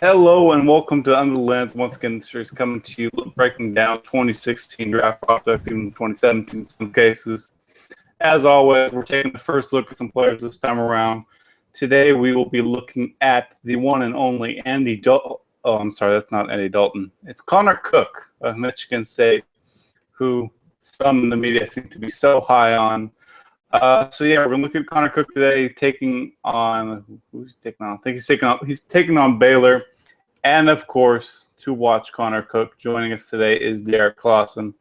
Hello and welcome to Under the Lens. Once again, this series coming to you, breaking down 2016 draft prospects, even 2017 in some cases. As always, we're taking the first look at some players this time around. Today, we will be looking at the one and only Andy Dalton. Oh, I'm sorry, that's not Andy Dalton. It's Connor Cook of Michigan State, who some in the media seem to be so high on. We're looking at Connor Cook today, taking on who's taking on? I think he's taking on Baylor, and of course, to watch Connor Cook, joining us today is Derrik Klassen.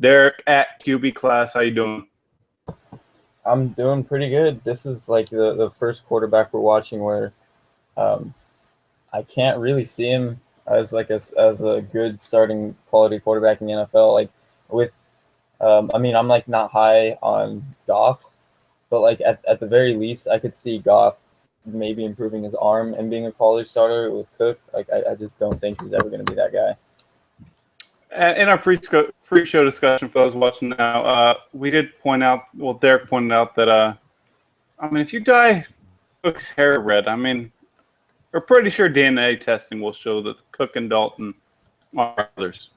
Derrik at QB Class, how you doing? I'm doing pretty good. This is like the first quarterback we're watching where I can't really see him as a good starting quality quarterback in the NFL. Like with I'm like not high on Goff, but like at the very least I could see Goff maybe improving his arm and being a quality starter with Cook. Like I just don't think he's ever gonna be that guy. In our pre-show discussion for those watching now, we did point out, well, Derek pointed out that, if you dye Cook's hair red, we're pretty sure DNA testing will show that Cook and Dalton are brothers.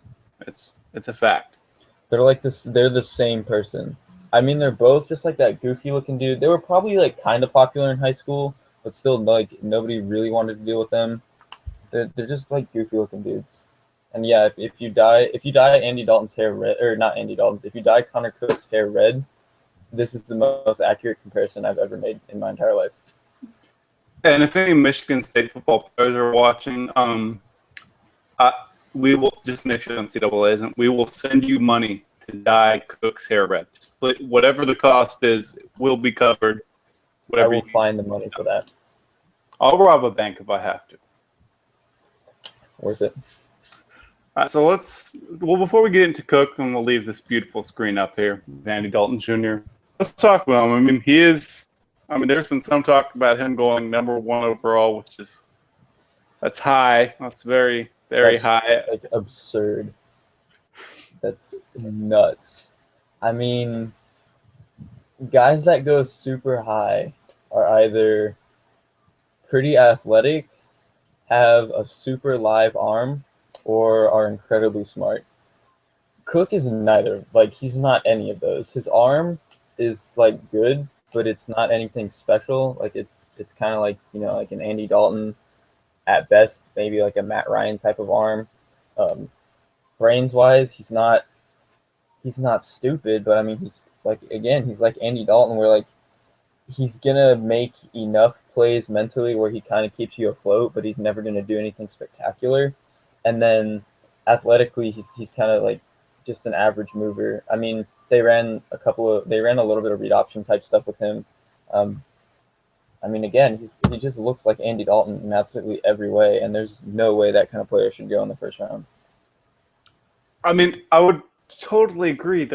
It's a fact. They're like this. They're the same person. I mean, they're both just like that goofy looking dude. They were probably like kind of popular in high school, but still like nobody really wanted to deal with them. They're just like goofy looking dudes. And yeah, if you dye Andy Dalton's hair red, or not Andy Dalton's, if you dye Connor Cook's hair red, this is the most accurate comparison I've ever made in my entire life. And if any Michigan State football players are watching, we will just make sure NCAA isn't. We will send you money to dye Cook's hair red. Just whatever the cost is, will be covered. I will find the money for that. I'll rob a bank if I have to. Worth it. All right, so before we get into Cook, and we'll leave this beautiful screen up here, Andy Dalton Jr., let's talk about him. There's been some talk about him going number 1 overall, that's high. That's very, very high. Like absurd. That's nuts. I mean, guys that go super high are either pretty athletic, have a super live arm, or are incredibly smart. Cook is neither. Like, he's not any of those. His arm is like good, but it's not anything special. Like it's kind of like, like an Andy Dalton at best, maybe like a Matt Ryan type of arm. Brains wise, he's not stupid, but he's like Andy Dalton, where like he's gonna make enough plays mentally where he kind of keeps you afloat, but he's never gonna do anything spectacular. And then athletically, he's kind of like just an average mover. I mean, they ran a little bit of read option type stuff with him. Again, he just looks like Andy Dalton in absolutely every way, and there's no way that kind of player should go in the first round. I would totally agree.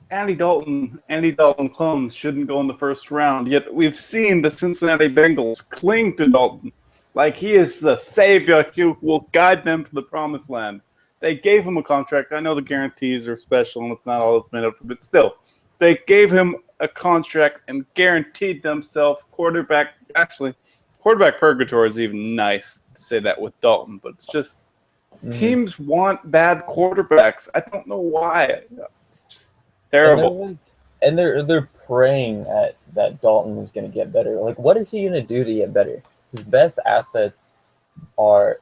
Andy Dalton clones shouldn't go in the first round. Yet we've seen the Cincinnati Bengals cling to Dalton like he is the savior who will guide them to the promised land. They gave him a contract. I know the guarantees are special and it's not all it's made up of, but still, they gave him a contract and guaranteed themselves quarterback. Actually, quarterback purgatory is even nice to say that with Dalton, but it's just teams want bad quarterbacks. I don't know why. It's just terrible. And they're praying that Dalton is going to get better. Like, what is he going to do to get better? His best assets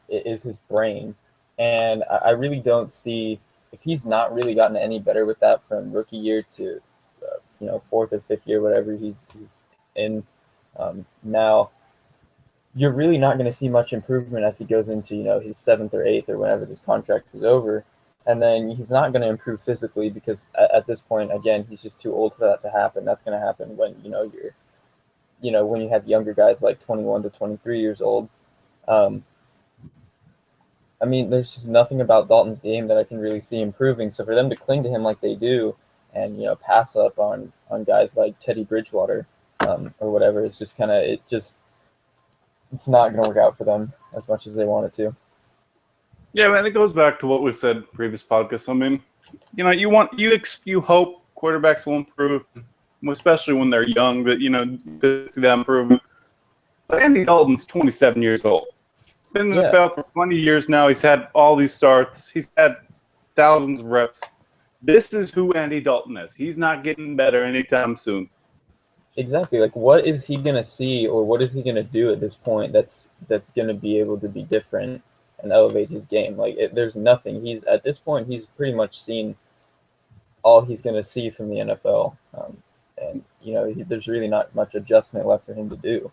is his brain. And I really don't see, if he's not really gotten any better with that from rookie year to, 4th or 5th year, whatever he's in now, you're really not going to see much improvement as he goes into, his 7th or 8th or whenever this contract is over. And then he's not going to improve physically because at this point, again, he's just too old for that to happen. That's going to happen when, when you have younger guys like 21 to 23 years old. There's just nothing about Dalton's game that I can really see improving. So for them to cling to him like they do and, pass up on guys like Teddy Bridgewater or whatever, it's just kind of, it's not going to work out for them as much as they want it to. Yeah, man, it goes back to what we've said in previous podcasts. You hope quarterbacks will improve, especially when they're young, to see that improvement. But Andy Dalton's 27 years old. been in the NFL for 20 years now. He's had all these starts. He's had thousands of reps. This is who Andy Dalton is. He's not getting better anytime soon. Exactly. Like, what is he gonna see, or what is he gonna do at this point that's gonna be able to be different and elevate his game? Like, there's nothing. He's at this point, he's pretty much seen all he's gonna see from the NFL, and there's really not much adjustment left for him to do.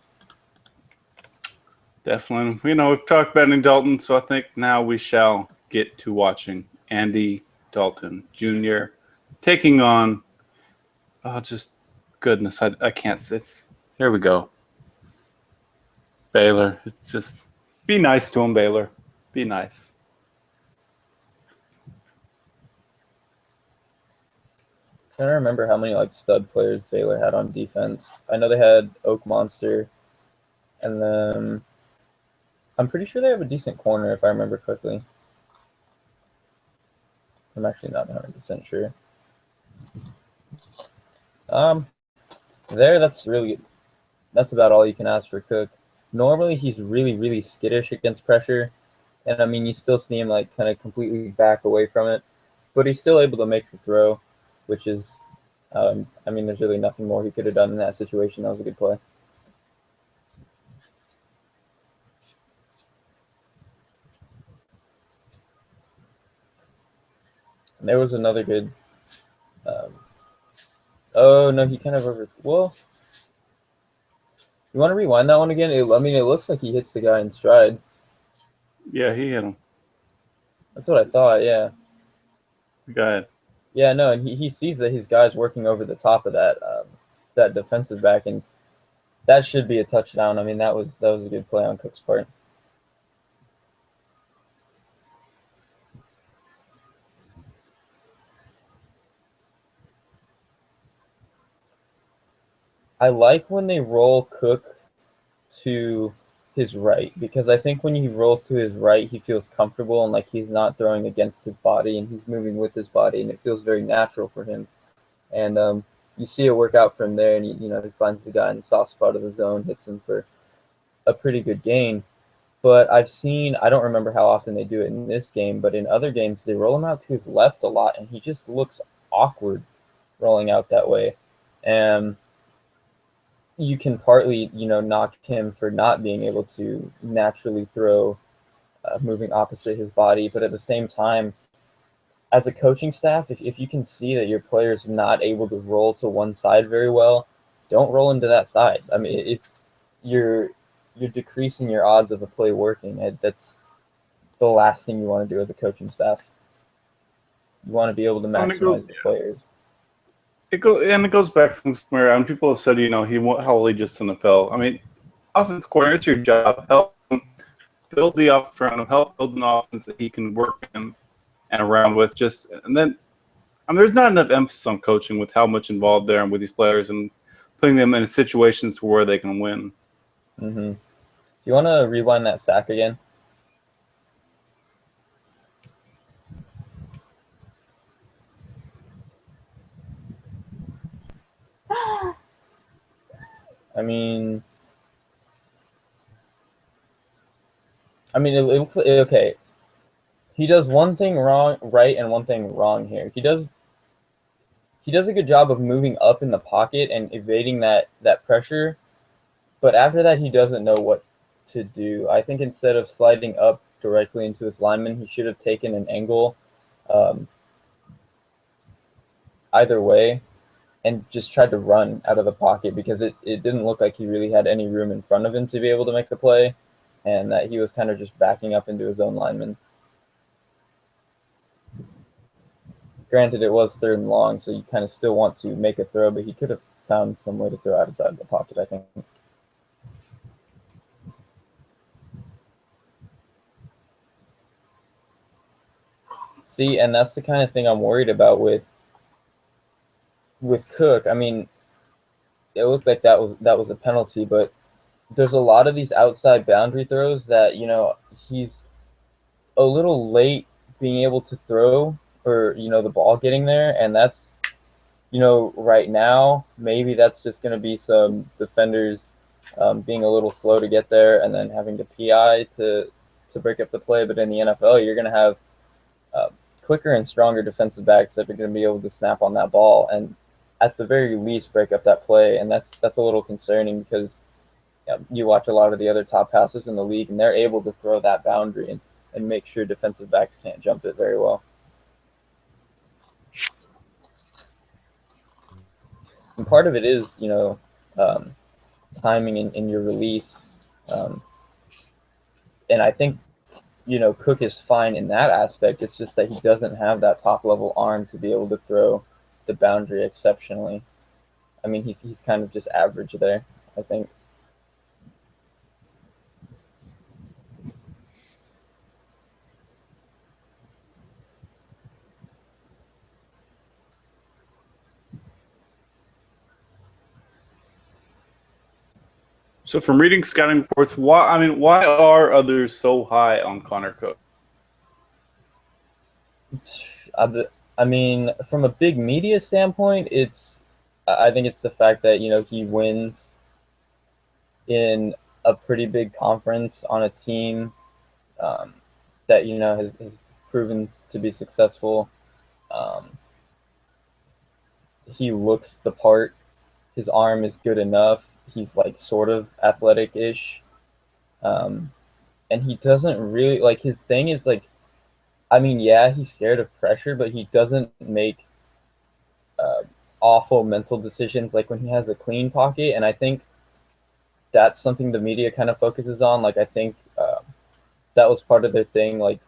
Definitely. We've talked about Andy Dalton, so I think now we shall get to watching Andy Dalton Jr. taking on, just goodness, I can't. There we go. Baylor. It's just, be nice to him, Baylor. Be nice. I don't remember how many stud players Baylor had on defense. I know they had Oak Monster, and then I'm pretty sure they have a decent corner if I remember correctly. I'm actually not 100% sure. That's about all you can ask for Cook. Normally he's really, really skittish against pressure, and I mean you still see him kind of completely back away from it, but he's still able to make the throw, which is, there's really nothing more he could have done in that situation. That was a good play. And there was another good. Oh no, he kind of Well, you want to rewind that one again? It looks like he hits the guy in stride. Yeah, he hit him. That's what I thought. Yeah. Go ahead. Yeah, no, and he sees that his guy's working over the top of that defensive back, and that should be a touchdown. I mean, that was a good play on Cook's part. I like when they roll Cook to his right, because I think when he rolls to his right, he feels comfortable and like he's not throwing against his body and he's moving with his body, and it feels very natural for him. And you see it work out from there, and he finds the guy in the soft spot of the zone, hits him for a pretty good gain. But I don't remember how often they do it in this game, but in other games they roll him out to his left a lot, and he just looks awkward rolling out that way. And you can partly, knock him for not being able to naturally throw, moving opposite his body. But at the same time, as a coaching staff, if you can see that your player's not able to roll to one side very well, don't roll him to that side. I mean, if you're decreasing your odds of a play working, that's the last thing you want to do as a coaching staff. You want to be able to maximize the players. It goes back to things where people have said, how will he just NFL? I mean, offense coordinator, it's your job. Help him build the offense around him. Help build an offense that he can work in and around with. There's not enough emphasis on coaching with how much involved there and with these players and putting them in situations where they can win. Mm-hmm. Do you want to rewind that sack again? it looks like, okay. He does one thing right and one thing wrong here. He does a good job of moving up in the pocket and evading that pressure, but after that he doesn't know what to do. I think instead of sliding up directly into his lineman, he should have taken an angle either way and just tried to run out of the pocket, because it didn't look like he really had any room in front of him to be able to make the play, and that he was kind of just backing up into his own lineman. Granted, it was 3rd and long, so you kind of still want to make a throw, but he could have found some way to throw outside of the pocket, I think. See, and that's the kind of thing I'm worried about with Cook. I mean, it looked like that was a penalty, but there's a lot of these outside boundary throws that, he's a little late being able to throw, or, the ball getting there, and that's, right now, maybe that's just going to be some defenders being a little slow to get there and then having to PI to to break up the play, but in the NFL, you're going to have quicker and stronger defensive backs that are going to be able to snap on that ball and at the very least break up that play. And that's a little concerning because you watch a lot of the other top passes in the league, and they're able to throw that boundary and make sure defensive backs can't jump it very well. And part of it is, timing in your release. And I think, Cook is fine in that aspect. It's just that he doesn't have that top-level arm to be able to throw the boundary exceptionally. I mean, he's kind of just average there, I think. So from reading scouting reports, why are others so high on Connor Cook? I mean, from a big media standpoint, I think it's the fact that, he wins in a pretty big conference on a team that, has proven to be successful. He looks the part. His arm is good enough. He's like sort of athletic-ish. And he doesn't really, like, his thing is like, I mean, yeah, he's scared of pressure, but he doesn't make awful mental decisions like when he has a clean pocket. And I think that's something the media kind of focuses on. Like, I think that was part of their thing. Like,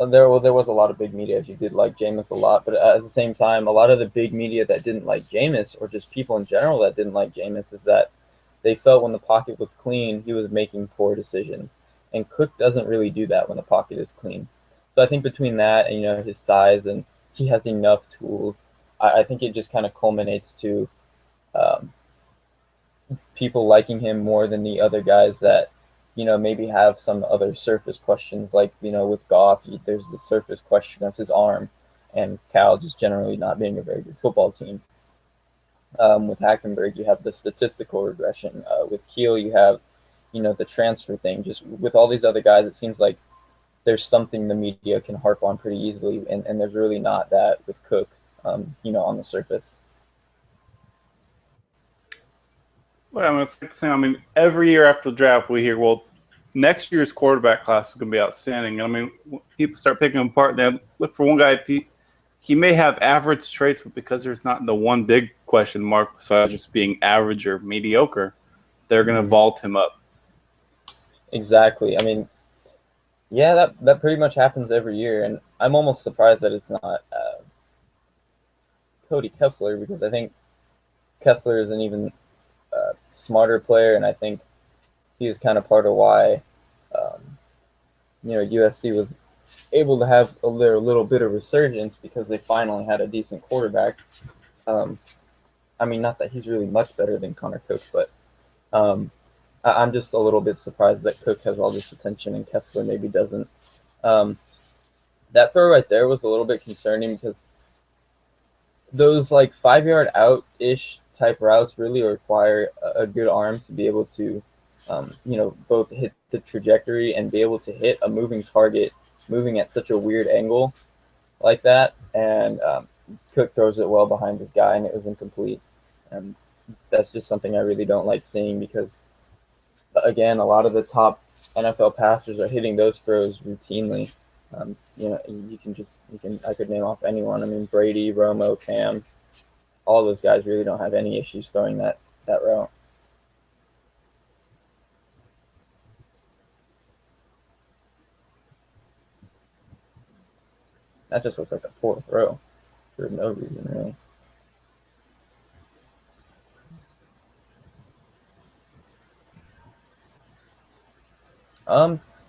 there was a lot of big media who did like Jameis a lot, but at the same time, a lot of the big media that didn't like Jameis, or just people in general that didn't like Jameis, is that they felt when the pocket was clean, he was making poor decisions. And Cook doesn't really do that when the pocket is clean. So I think between that and, his size, and he has enough tools, I think it just kind of culminates to people liking him more than the other guys that, maybe have some other surface questions. Like, with Goff, there's the surface question of his arm, and Cal just generally not being a very good football team. With Hackenberg, you have the statistical regression. With Keel, you have, the transfer thing. Just with all these other guys, it seems like there's something the media can harp on pretty easily, and there's really not that with Cook, on the surface. Well, it's like the same. I mean, every year after the draft, we hear, well, next year's quarterback class is going to be outstanding. I mean, people start picking him apart. They look for one guy. He may have average traits, but because there's not the one big question mark besides just being average or mediocre, they're going to vault him up. Exactly. I mean, yeah, that pretty much happens every year, and I'm almost surprised that it's not Cody Kessler, because I think Kessler is an even smarter player, and I think he is kind of part of why USC was able to have their little bit of resurgence, because they finally had a decent quarterback. I mean, not that he's really much better than Connor Cook, but I'm just a little bit surprised that Cook has all this attention and Kessler maybe doesn't. That throw right there was a little bit concerning, because those like 5-yard out-ish type routes really require a good arm to be able to, both hit the trajectory and be able to hit a moving target moving at such a weird angle like that. And Cook throws it well behind his guy, and it was incomplete. And that's just something I really don't like seeing, because, again, a lot of the top NFL passers are hitting those throws routinely. I could name off anyone. I mean, Brady, Romo, Cam, all those guys really don't have any issues throwing that route. That just looks like a poor throw for no reason, really.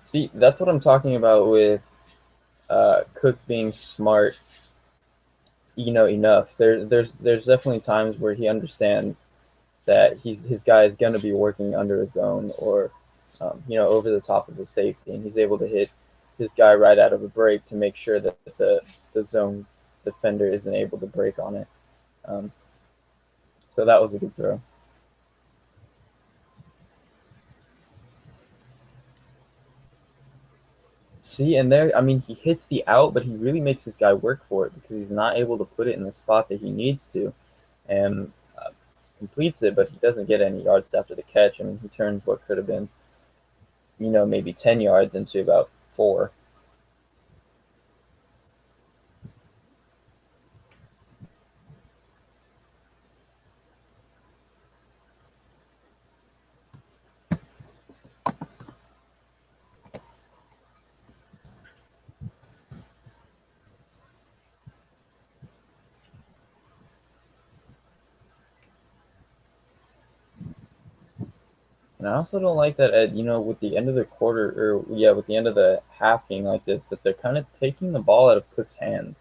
See, that's what I'm talking about with Cook being smart, enough. There's definitely times where he understands that his guy is going to be working under a zone, or over the top of the safety, and he's able to hit his guy right out of a break to make sure that the zone defender isn't able to break on it. So that was a good throw. See, and there, I mean, he hits the out, but he really makes this guy work for it because he's not able to put it in the spot that he needs to, and completes it, but he doesn't get any yards after the catch. I mean, he turns what could have been, maybe 10 yards into about 4. And I also don't like that with the end of the quarter, or yeah, with the end of the half being like this, that they're kind of taking the ball out of Cook's hands.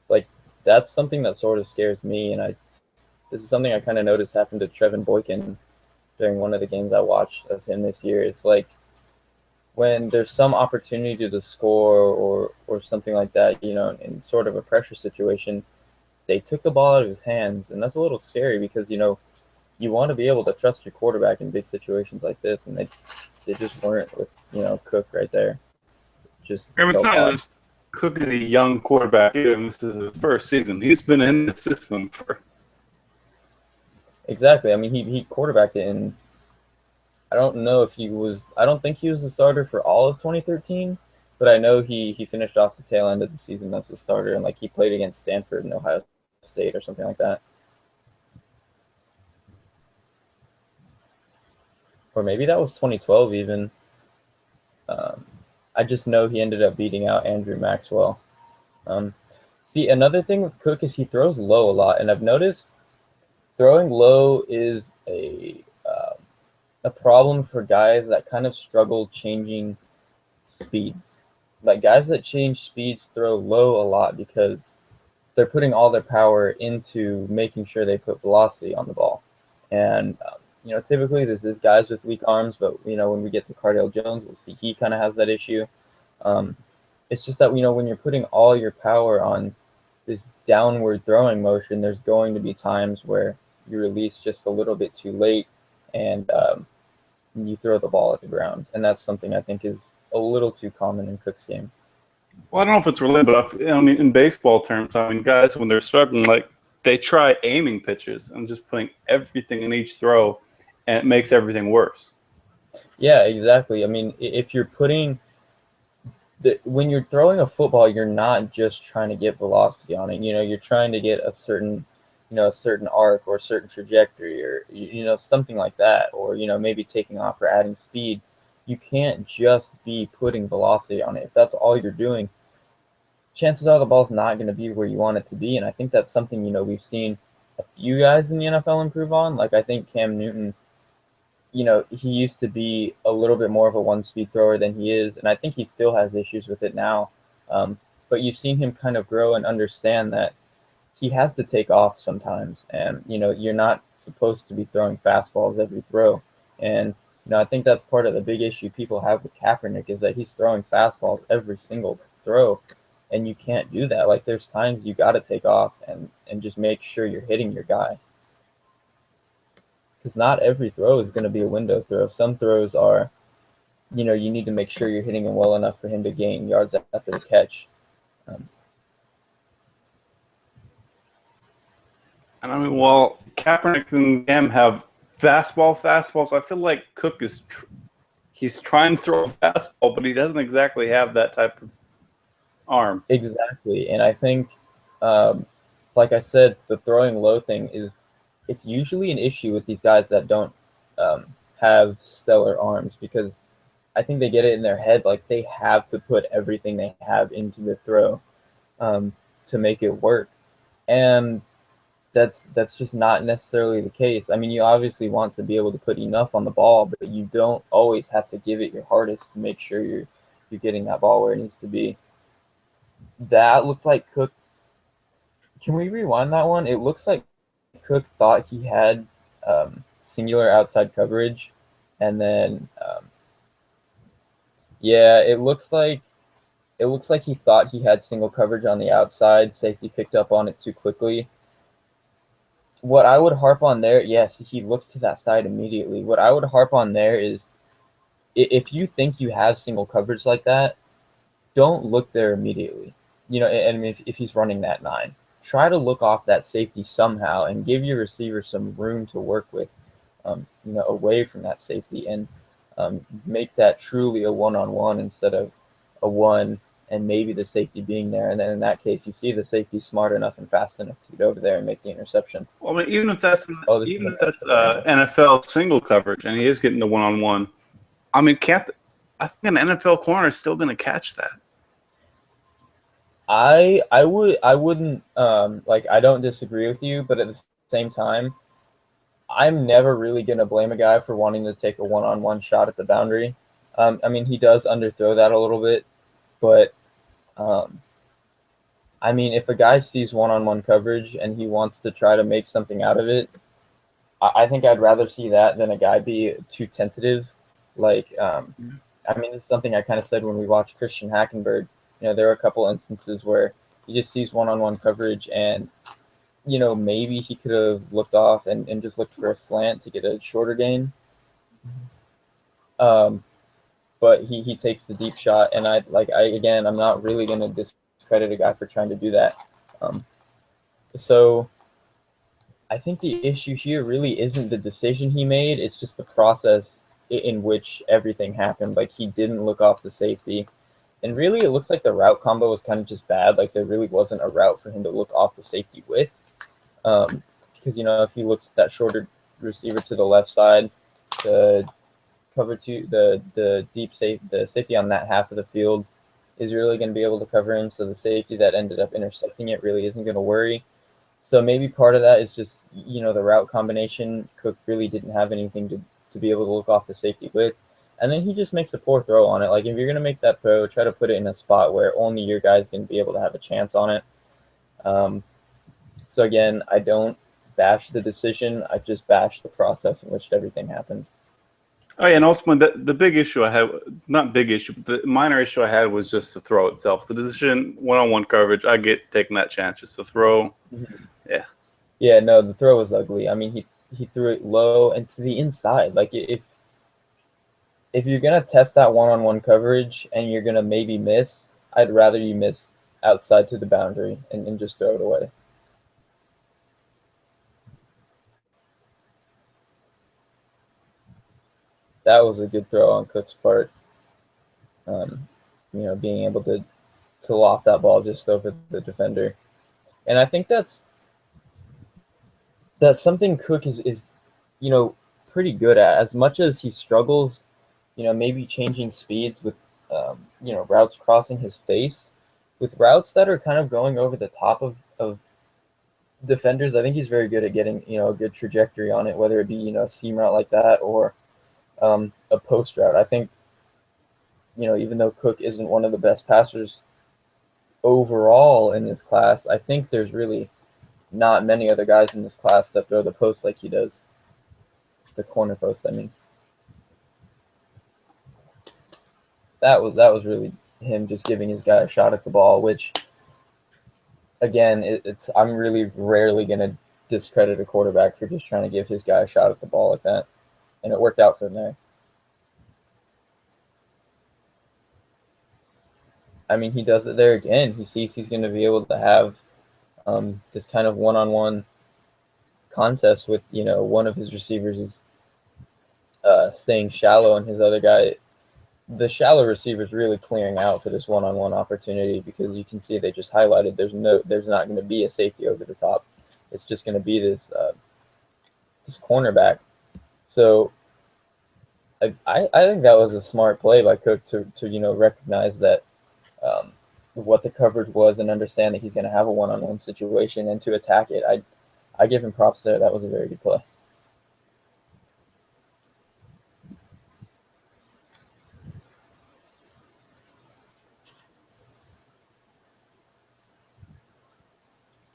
Like, that's something that sort of scares me, and this is something I kind of noticed happened to Trevin Boykin during one of the games I watched of him this year. It's like when there's some opportunity to score or something like that, in sort of a pressure situation, they took the ball out of his hands, and that's a little scary because you want to be able to trust your quarterback in big situations like this, and they just weren't with Cook right there. Just It's not as if Cook is a young quarterback. This is his first season. He's been in the system for. Exactly. I mean, he quarterbacked it in. I don't know if he was. I don't think he was the starter for all of 2013, but I know he finished off the tail end of the season as the starter, and like he played against Stanford and Ohio State or something like that. Or maybe that was 2012 even. I just know he ended up beating out Andrew Maxwell. See, another thing with Cook is he throws low a lot, and I've noticed throwing low is a problem for guys that kind of struggle changing speeds. Like guys that change speeds throw low a lot because they're putting all their power into making sure they put velocity on the ball. And typically this is guys with weak arms, but when we get to Cardale Jones, we'll see he kind of has that issue. It's just that when you're putting all your power on this downward throwing motion, there's going to be times where you release just a little bit too late and you throw the ball at the ground, and that's something I think is a little too common in Cook's game. Well, I don't know if it's related, but in baseball terms, guys when they're struggling, like they try aiming pitches and just putting everything in each throw, and it makes everything worse. Yeah, exactly. I mean, if you're when you're throwing a football, you're not just trying to get velocity on it. You're trying to get a certain arc or a certain trajectory or something like that, or maybe taking off or adding speed. You can't just be putting velocity on it. If that's all you're doing, chances are the ball's not going to be where you want it to be. And I think that's something we've seen a few guys in the NFL improve on. Like I think Cam Newton, he used to be a little bit more of a one-speed thrower than he is, and I think he still has issues with it now. But you've seen him kind of grow and understand that he has to take off sometimes, and you're not supposed to be throwing fastballs every throw. And I think that's part of the big issue people have with Kaepernick is that he's throwing fastballs every single throw, and you can't do that. Like there's times you got to take off and just make sure you're hitting your guy. Because not every throw is going to be a window throw. Some throws are, you need to make sure you're hitting him well enough for him to gain yards after the catch. And Kaepernick and Cam have fastballs. I feel like Cook he's trying to throw a fastball, but he doesn't exactly have that type of arm. Exactly, and I think, like I said, the throwing low thing it's usually an issue with these guys that don't have stellar arms because I think they get it in their head like they have to put everything they have into the throw to make it work, and that's just not necessarily the case. I mean, you obviously want to be able to put enough on the ball, but you don't always have to give it your hardest to make sure you're getting that ball where it needs to be. That looked like Cook. Can we rewind that one? It looks like Cook thought he had singular outside coverage, and then it looks like he thought he had single coverage on the outside. Safety picked up on it too quickly. What I would harp on there, yes, he looks to that side immediately. What I would harp on there is if you think you have single coverage like that, don't look there immediately. And if he's running that 9, try to look off that safety somehow and give your receiver some room to work with, away from that safety, and make that truly a one-on-one instead of a one and maybe the safety being there. And then in that case, you see the safety smart enough and fast enough to get over there and make the interception. Well, I mean, even if that's NFL single coverage and he is getting the one-on-one, I mean, I think an NFL corner is still going to catch that. I wouldn't I don't disagree with you, but at the same time, I'm never really going to blame a guy for wanting to take a one-on-one shot at the boundary. I mean, he does underthrow that a little bit, but I mean, if a guy sees one-on-one coverage and he wants to try to make something out of it, I think I'd rather see that than a guy be too tentative. I mean, it's something I kind of said when we watched Christian Hackenberg. There are a couple instances where he just sees one-on-one coverage and, maybe he could have looked off and just looked for a slant to get a shorter gain. But he takes the deep shot, and I'm not really going to discredit a guy for trying to do that. So I think the issue here really isn't the decision he made. It's just the process in which everything happened. Like, he didn't look off the safety. And really, it looks like the route combo was kind of just bad. Like, there really wasn't a route for him to look off the safety with. Because, if he looks at that shorter receiver to the left side, the cover two, the safety on that half of the field is really going to be able to cover him. So the safety that ended up intercepting it really isn't going to worry. So maybe part of that is just, the route combination. Cook really didn't have anything to be able to look off the safety with. And then he just makes a poor throw on it. Like, if you're going to make that throw, try to put it in a spot where only your guy's going to be able to have a chance on it. So again, I don't bash the decision. I just bash the process in which everything happened. Oh, yeah, and ultimately, the big issue I had, not big issue, but the minor issue I had was just the throw itself. The decision, one-on-one coverage, I get taking that chance just to throw. Yeah. Yeah, no, the throw was ugly. I mean, he threw it low and to the inside. Like, if you're going to test that one-on-one coverage and you're going to maybe miss, I'd rather you miss outside to the boundary and just throw it away. That was a good throw on Cook's part. Being able to loft that ball just over the defender. And I think that's something Cook is pretty good at. As much as he struggles, maybe changing speeds with, routes crossing his face. With routes that are kind of going over the top of defenders, I think he's very good at getting, a good trajectory on it, whether it be, a seam route like that or a post route. I think, even though Cook isn't one of the best passers overall in this class, I think there's really not many other guys in this class that throw the post like he does. The corner post, I mean. That was really him just giving his guy a shot at the ball, which, again, I'm really rarely going to discredit a quarterback for just trying to give his guy a shot at the ball like that. And it worked out for him there. I mean, he does it there again. He sees he's going to be able to have this kind of one-on-one contest with, one of his receivers is staying shallow and his other guy, the shallow receiver, is really clearing out for this one-on-one opportunity, because you can see they just highlighted there's not going to be a safety over the top. It's just going to be this cornerback. So I think that was a smart play by Cook to recognize that what the coverage was and understand that he's going to have a one-on-one situation and to attack it. I give him props there. That was a very good play.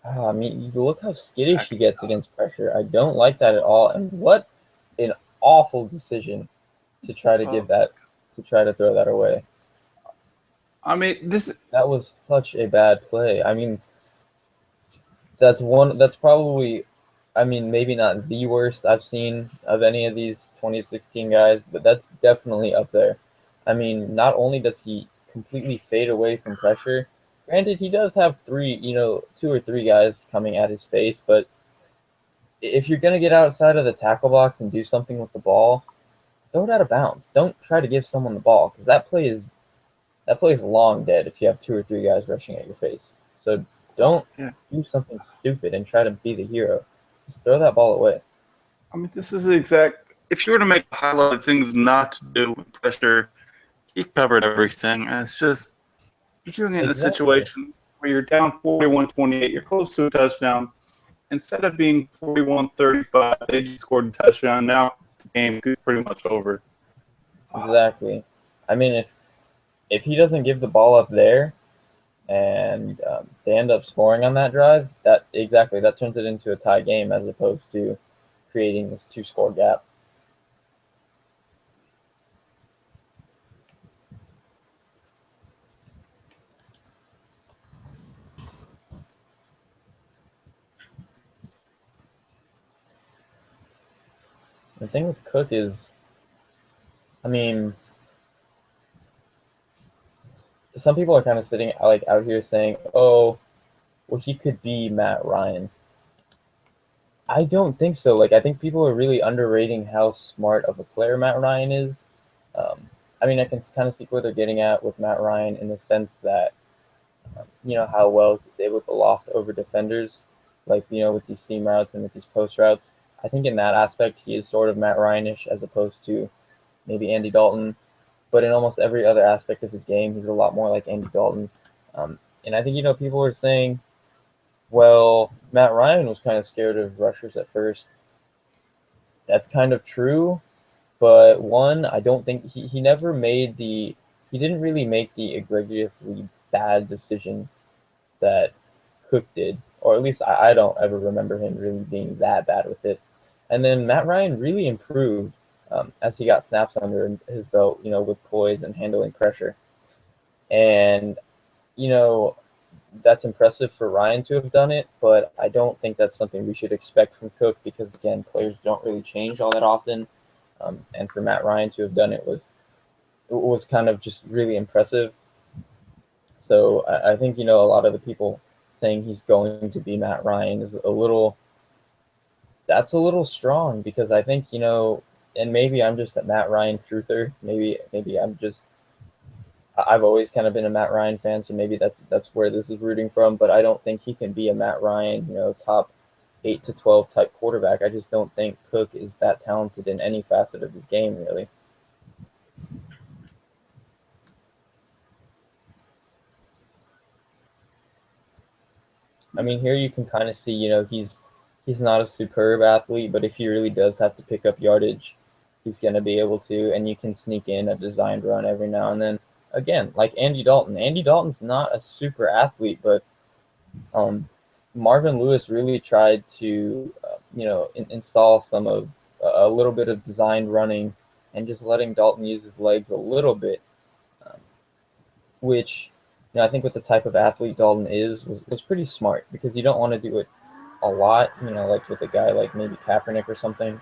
I mean, you look how skittish he gets against pressure. I don't like that at all. And what an awful decision to try to throw that away. I mean, that was such a bad play. I mean, that's probably, I mean, maybe not the worst I've seen of any of these 2016 guys, but that's definitely up there. I mean, not only does he completely fade away from pressure. Granted, he does have two or three guys coming at his face, but if you're going to get outside of the tackle box and do something with the ball, throw it out of bounds. Don't try to give someone the ball, because that play is long dead if you have two or three guys rushing at your face. So don't do something stupid and try to be the hero. Just throw that ball away. I mean, this is the exact. If you were to make a highlight of things not to do with pressure, he covered everything. And it's just you're doing it in a situation where you're down 41-28. You're close to a touchdown. Instead of being 41-35, they just scored a touchdown. Now the game is pretty much over. Exactly. I mean, if he doesn't give the ball up there, and they end up scoring on that drive, that turns it into a tie game as opposed to creating this 2-score gap. The thing with Cook is, I mean, some people are kind of sitting out here saying, "Oh, well, he could be Matt Ryan." I don't think so. Like, I think people are really underrating how smart of a player Matt Ryan is. I mean, I can kind of see where they're getting at with Matt Ryan in the sense that, how well he's able to loft over defenders, like, with these seam routes and with these post routes. I think in that aspect, he is sort of Matt Ryan-ish as opposed to maybe Andy Dalton. But in almost every other aspect of his game, he's a lot more like Andy Dalton. And I think, people are saying, well, Matt Ryan was kind of scared of rushers at first. That's kind of true. But one, I don't think he never made he didn't really make the egregiously bad decisions that Cook did. Or at least I don't ever remember him really being that bad with it. And then Matt Ryan really improved as he got snaps under his belt, with poise and handling pressure. And, that's impressive for Ryan to have done it, but I don't think that's something we should expect from Cook because, again, players don't really change all that often. And for Matt Ryan to have done it was kind of just really impressive. So I think, a lot of the people saying he's going to be Matt Ryan is that's a little strong because I think, and maybe I'm just a Matt Ryan truther. Maybe I've always kind of been a Matt Ryan fan, so maybe that's where this is rooting from. But I don't think he can be a Matt Ryan, top 8 to 12 type quarterback. I just don't think Cook is that talented in any facet of his game, really. I mean, here you can kind of see, he's not a superb athlete, but if he really does have to pick up yardage, he's going to be able to, and you can sneak in a designed run every now and then. Again, like Andy Dalton. Andy Dalton's not a super athlete, but Marvin Lewis really tried to, install some of a little bit of designed running and just letting Dalton use his legs a little bit, which, I think with the type of athlete Dalton was pretty smart because you don't want to do it a lot, like with a guy like maybe Kaepernick or something.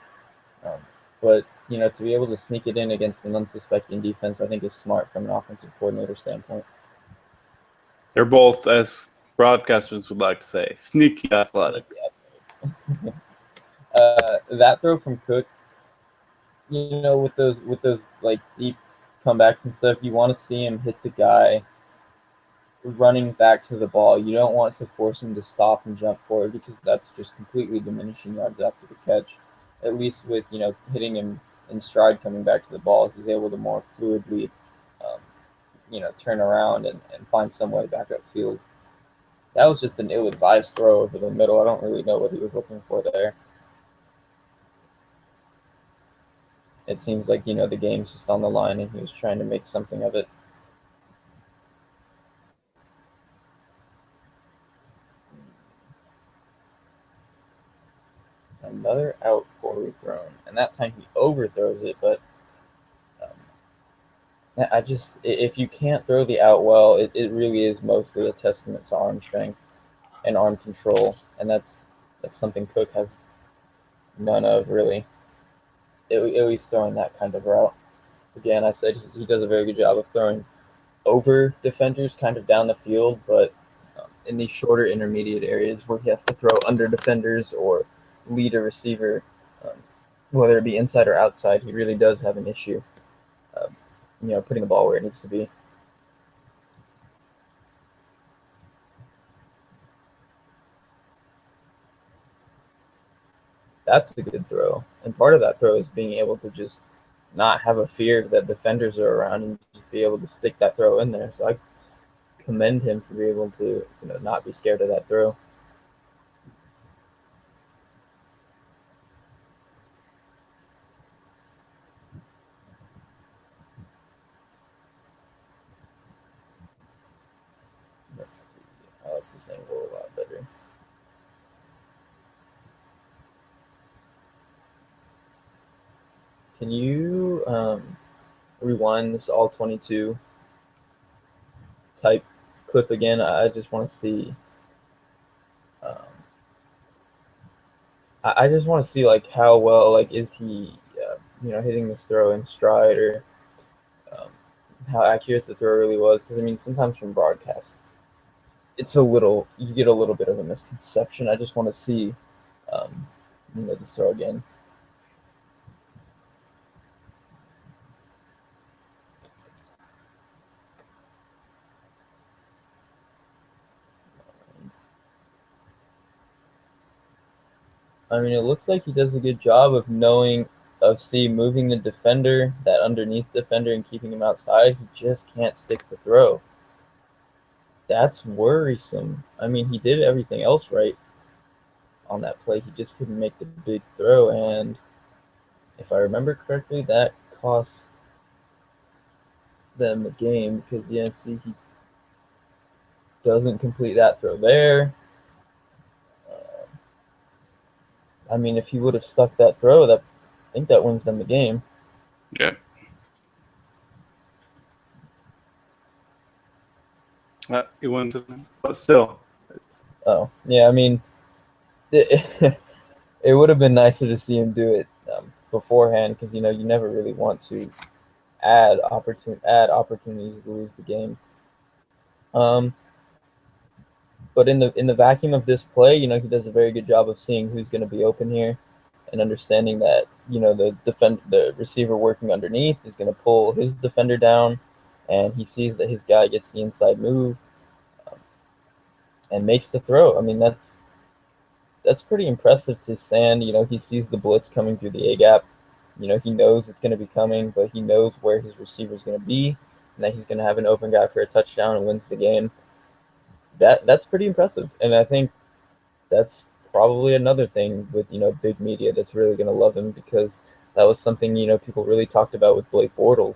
But, to be able to sneak it in against an unsuspecting defense, I think is smart from an offensive coordinator standpoint. They're both, as broadcasters would like to say, sneaky athletic. That throw from Cook, with those like deep comebacks and stuff, you want to see him hit the guy running back to the ball. You don't want to force him to stop and jump forward because that's just completely diminishing yards after the catch. At least with, hitting him in stride coming back to the ball, he's able to more fluidly, turn around and find some way back upfield. That was just an ill-advised throw over the middle. I don't really know what he was looking for there. It seems like, the game's just on the line and he was trying to make something of it. Another out poorly thrown, and that time he overthrows it, but if you can't throw the out well, it really is mostly a testament to arm strength and arm control, and that's something Cook has none of, really, at least throwing that kind of route. Again, I said he does a very good job of throwing over defenders kind of down the field, but in these shorter intermediate areas where he has to throw under defenders or lead a receiver, whether it be inside or outside, he really does have an issue, putting the ball where it needs to be. That's a good throw. And part of that throw is being able to just not have a fear that defenders are around and just be able to stick that throw in there. So I commend him for being able to, not be scared of that throw. Let's see. I like this angle a lot better. Can you rewind this all 22 type clip again? I just want to see. I just want to see like how well is he hitting this throw in stride, or how accurate the throw really was. Because I mean, sometimes from broadcast, you get a little bit of a misconception. I just want to see this throw again. I mean, it looks like he does a good job of moving the defender, that underneath defender, and keeping him outside. He just can't stick the throw. That's worrisome. I mean, he did everything else right on that play. He just couldn't make the big throw, and if I remember correctly, that cost them the game because, see, he doesn't complete that throw there. I mean, if he would have stuck that throw, I think that wins them the game. Yeah. It wins, but still. Oh, yeah, I mean, it would have been nicer to see him do it beforehand because, you never really want to add opportunities to lose the game. But in the vacuum of this play, he does a very good job of seeing who's going to be open here and understanding that, the receiver working underneath is going to pull his defender down, and he sees that his guy gets the inside move and makes the throw. I mean, that's pretty impressive to stand. He sees the blitz coming through the A gap. He knows it's going to be coming, but he knows where his receiver is going to be and that he's going to have an open guy for a touchdown and wins the game. That's pretty impressive, and I think that's probably another thing with big media that's really going to love him, because that was something people really talked about with Blake Bortles,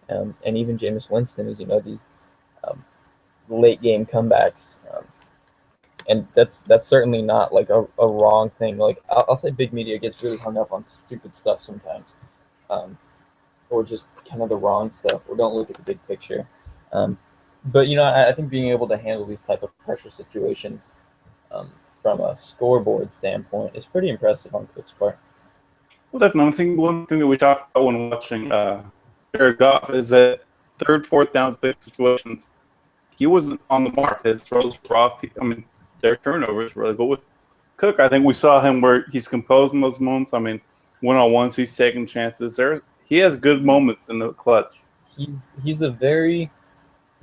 and even Jameis Winston is these late game comebacks, and that's certainly not like a wrong thing. Like I'll say big media gets really hung up on stupid stuff sometimes, or just kind of the wrong stuff, or don't look at the big picture. But I think being able to handle these type of pressure situations from a scoreboard standpoint is pretty impressive on Cook's part. Well, definitely. I think one thing that we talked about when watching Jared Goff is that third, fourth downs, big situations, he wasn't on the mark. His throws were off. Their turnovers really. But with Cook, I think we saw him where he's composed in those moments. I mean, one-on-ones, he's taking chances. He has good moments in the clutch.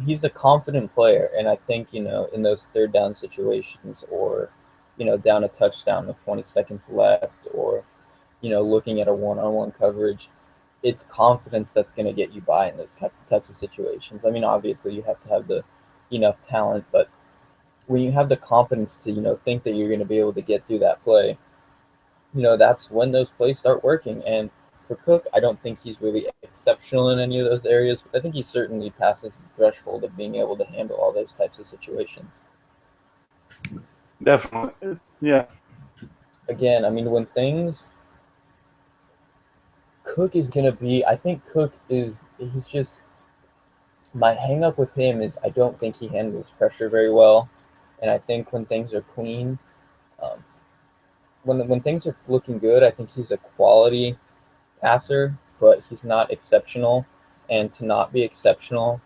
He's a confident player, and I think in those third down situations, or down a touchdown with 20 seconds left, or looking at a one-on-one coverage, it's confidence that's going to get you by in those types of situations. I mean, obviously you have to have the enough talent, but when you have the confidence to think that you're going to be able to get through that play, that's when those plays start working. And for Cook, I don't think he's really exceptional in any of those areas, but I think he certainly passes the threshold of being able to handle all those types of situations. Definitely. Yeah. Again, I mean, Cook is going to be, I think he's just, my hang up with him is I don't think he handles pressure very well. And I think when things are clean, when things are looking good, I think he's a quality passer, but he's not exceptional. And to not be exceptional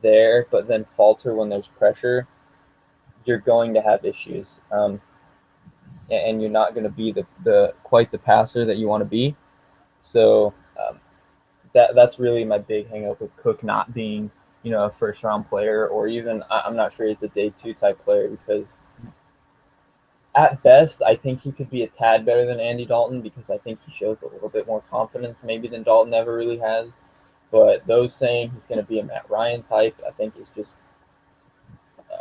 there, but then falter when there's pressure, you're going to have issues, and you're not going to be the quite the passer that you want to be. So that's really my big hang up with Cook not being, a first round player, or even I'm not sure he's a day 2 type player, because at best I think he could be a tad better than Andy Dalton, because I think he shows a little bit more confidence maybe than Dalton ever really has. But those saying he's going to be a Matt Ryan type, I think is just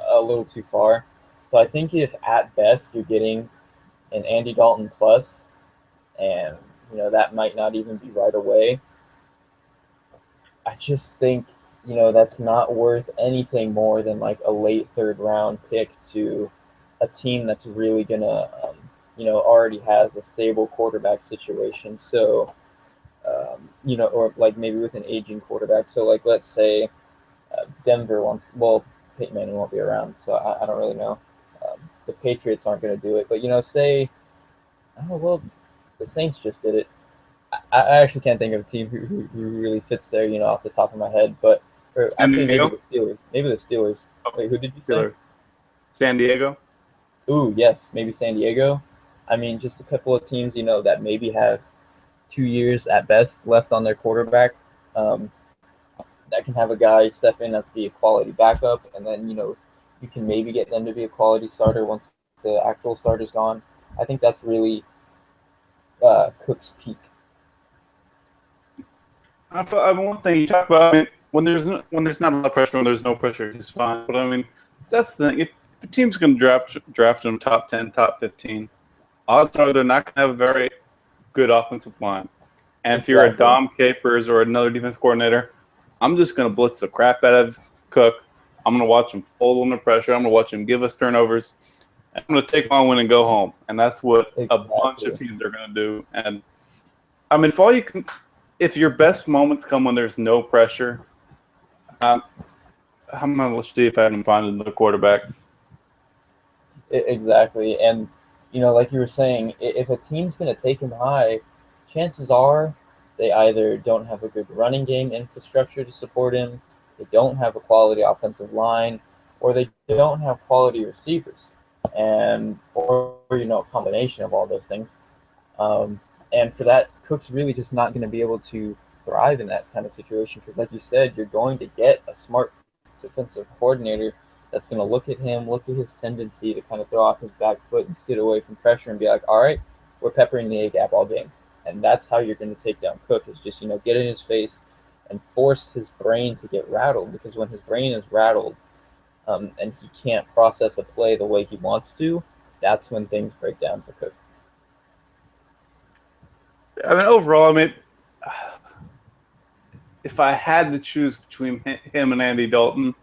a little too far. So I think if at best you're getting an Andy Dalton plus, and that might not even be right away, I just think that's not worth anything more than like a late 3rd round pick to a team that's really gonna already has a stable quarterback situation. So or like maybe with an aging quarterback. So like let's say Denver wants, well, Peyton Manning won't be around, so I don't really know. The Patriots aren't going to do it, but say, oh well, the Saints just did it. I actually can't think of a team who really fits there, off the top of my head. But or actually, maybe the Steelers. Maybe the Steelers. Wait, who did you say? San Diego. Ooh, yes, maybe San Diego. I mean, just a couple of teams, that maybe have 2 years at best left on their quarterback. That can have a guy step in as be a quality backup, and then you can maybe get them to be a quality starter once the actual starter's gone. I think that's really Cook's peak. One thing you talk about, I mean, when there's not a lot of pressure, when there's no pressure, he's fine. But I mean, that's the thing. If the team's going to draft him top 10, top 15, odds are they're not going to have a very good offensive line. And if you're a Dom Capers or another defense coordinator, I'm just going to blitz the crap out of Cook. I'm going to watch him fold under pressure. I'm going to watch him give us turnovers. I'm going to take my win and go home. And that's what a bunch of teams are going to do. And I mean, if your best moments come when there's no pressure, I'm going to see if I can find another quarterback. Exactly. And, like you were saying, if a team's going to take him high, chances are they either don't have a good running game infrastructure to support him, they don't have a quality offensive line, or they don't have quality receivers, or a combination of all those things. And for that, Cook's really just not going to be able to thrive in that kind of situation, because, like you said, you're going to get a smart defensive coordinator that's going to look at him, look at his tendency to kind of throw off his back foot and skid away from pressure and be like, all right, we're peppering the A-gap all game. And that's how you're going to take down Cook, is just, get in his face and force his brain to get rattled, because when his brain is rattled and he can't process a play the way he wants to, that's when things break down for Cook. I mean, overall, if I had to choose between him and Andy Dalton,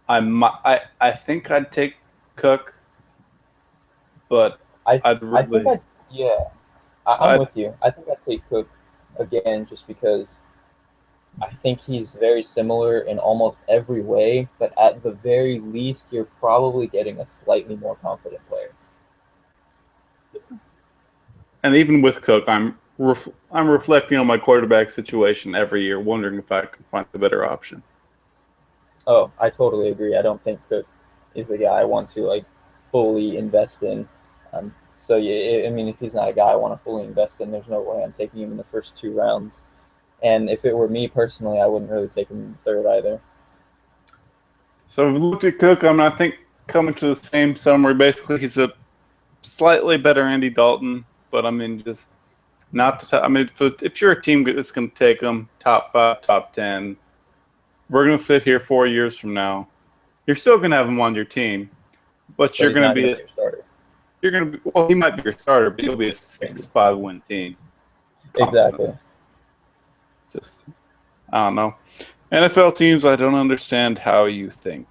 I think I'd take Cook, but I'm with you. I think I'd take Cook again, just because I think he's very similar in almost every way, but at the very least, you're probably getting a slightly more confident player. And even with Cook, I'm reflecting on my quarterback situation every year, wondering if I can find a better option. Oh, I totally agree. I don't think Cook is the guy I want to fully invest in. So yeah, I mean, if he's not a guy I want to fully invest in, there's no way I'm taking him in the first 2 rounds. And if it were me personally, I wouldn't really take him in the 3rd either. So we looked at Cook. I think coming to the same summary, basically he's a slightly better Andy Dalton, but just not the top. If you're a team that's going to take him top 5, top 10, we're going to sit here 4 years from now. You're still going to have him on your team, but you're going to be a starter. You're going to be, well, he might be your starter, but he'll be a 6-5 win team. Exactly. Just, I don't know. NFL teams, I don't understand how you think.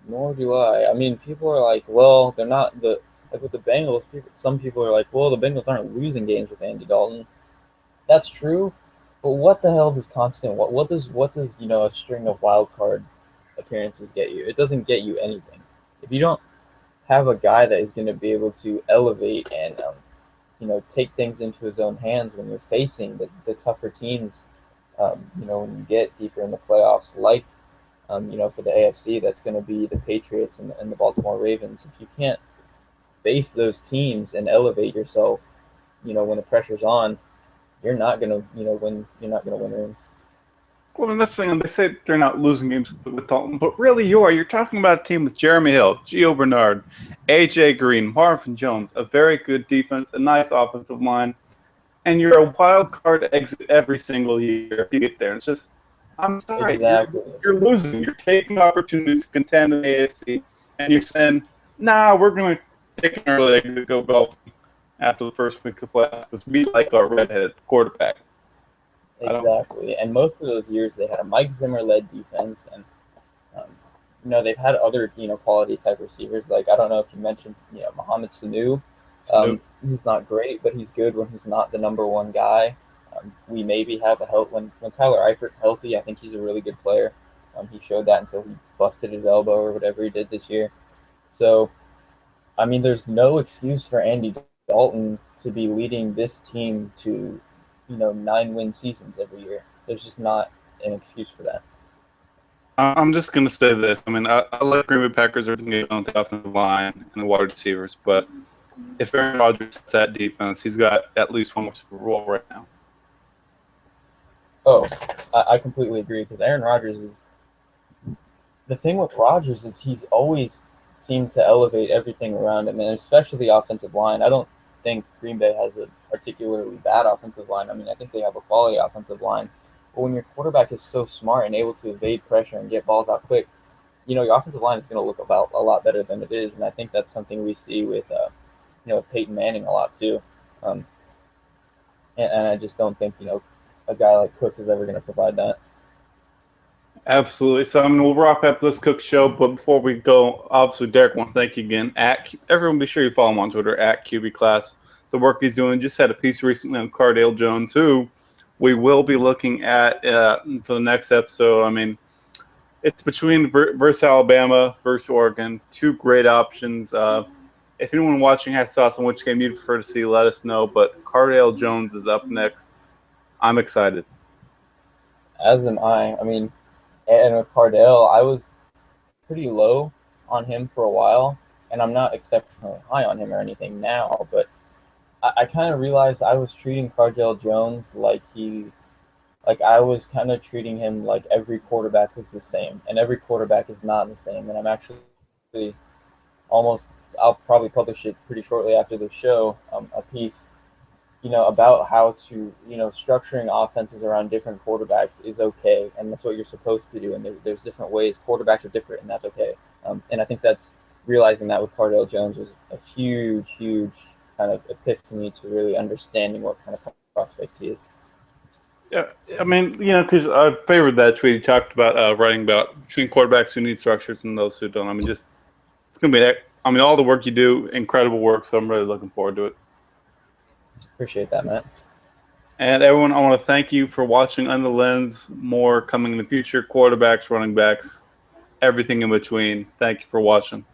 Nor do I. I mean, people are like, well, they're not with the Bengals. Some people are like, well, the Bengals aren't losing games with Andy Dalton. That's true, but what the hell does constant? What does a string of wild card appearances get you? It doesn't get you anything. If you don't have a guy that is going to be able to elevate and take things into his own hands when you're facing the tougher teams, when you get deeper in the playoffs, like for the AFC, that's going to be the Patriots and the Baltimore Ravens. If you can't face those teams and elevate yourself, when the pressure's on, you're not going to, win. You're not going to win rings. Well, and that's the thing. They say they're not losing games with Dalton, but really you are. You're talking about a team with Jeremy Hill, Gio Bernard, A.J. Green, Marvin Jones, a very good defense, a nice offensive line, and you're a wild card exit every single year if you get there. It's just, I'm sorry, Exactly. you're losing. You're taking opportunities to contend in the AFC, and you're saying, nah, we're going to take an early exit to go golf after the first week of playoffs because we like our redheaded quarterback. Exactly. And most of those years they had a Mike Zimmer-led defense, and they've had other quality type receivers. Like, I don't know if you mentioned Mohamed Sanu. He's not great, but he's good when he's not the number one guy. We maybe have a help when Tyler Eifert's healthy. I think he's a really good player. He showed that until he busted his elbow or whatever he did this year. So, I mean, there's no excuse for Andy Dalton to be leading this team to 9-win seasons every year. There's just not an excuse for that. I'm just going to say this. I mean, I like Green Bay Packers are going to get on the offensive line and the wide receivers, but if Aaron Rodgers has that defense, he's got at least one more Super Bowl right now. Oh, I completely agree, because Aaron Rodgers is – the thing with Rodgers is he's always seemed to elevate everything around him, and especially the offensive line. I don't think Green Bay has a particularly bad offensive line. I mean, I think they have a quality offensive line. But when your quarterback is so smart and able to evade pressure and get balls out quick, your offensive line is going to look about a lot better than it is. And I think that's something we see with, Peyton Manning a lot too. And I just don't think, a guy like Cook is ever going to provide that. Absolutely. So, we'll wrap up this Cook show. But before we go, obviously, Derek, I want to thank you again. Everyone, be sure you follow him on Twitter at QB Class. The work he's doing. Just had a piece recently on Cardale Jones, who we will be looking at for the next episode. I mean, it's between versus Alabama versus Oregon, two great options. If anyone watching has thoughts on which game you'd prefer to see, let us know. But Cardale Jones is up next. I'm excited. As am I. I mean, and with Cardale, I was pretty low on him for a while, and I'm not exceptionally high on him or anything now, but I kind of realized I was treating Cardale Jones like I was kind of treating him like every quarterback was the same, and every quarterback is not the same. And I'm actually I'll probably publish it pretty shortly after the show, a piece, about how to, structuring offenses around different quarterbacks is okay, and that's what you're supposed to do. And there's different ways. Quarterbacks are different, and that's okay. And I think that's realizing that with Cardale Jones was a huge, huge kind of epiphany to really understanding what kind of prospect he is. Yeah, I mean, because I favored that tweet. He talked about writing about between quarterbacks who need structures and those who don't. I mean, it's going to be, all the work you do, incredible work. So I'm really looking forward to it. Appreciate that, Matt. And everyone, I want to thank you for watching Under the Lens. More coming in the future, quarterbacks, running backs, everything in between. Thank you for watching.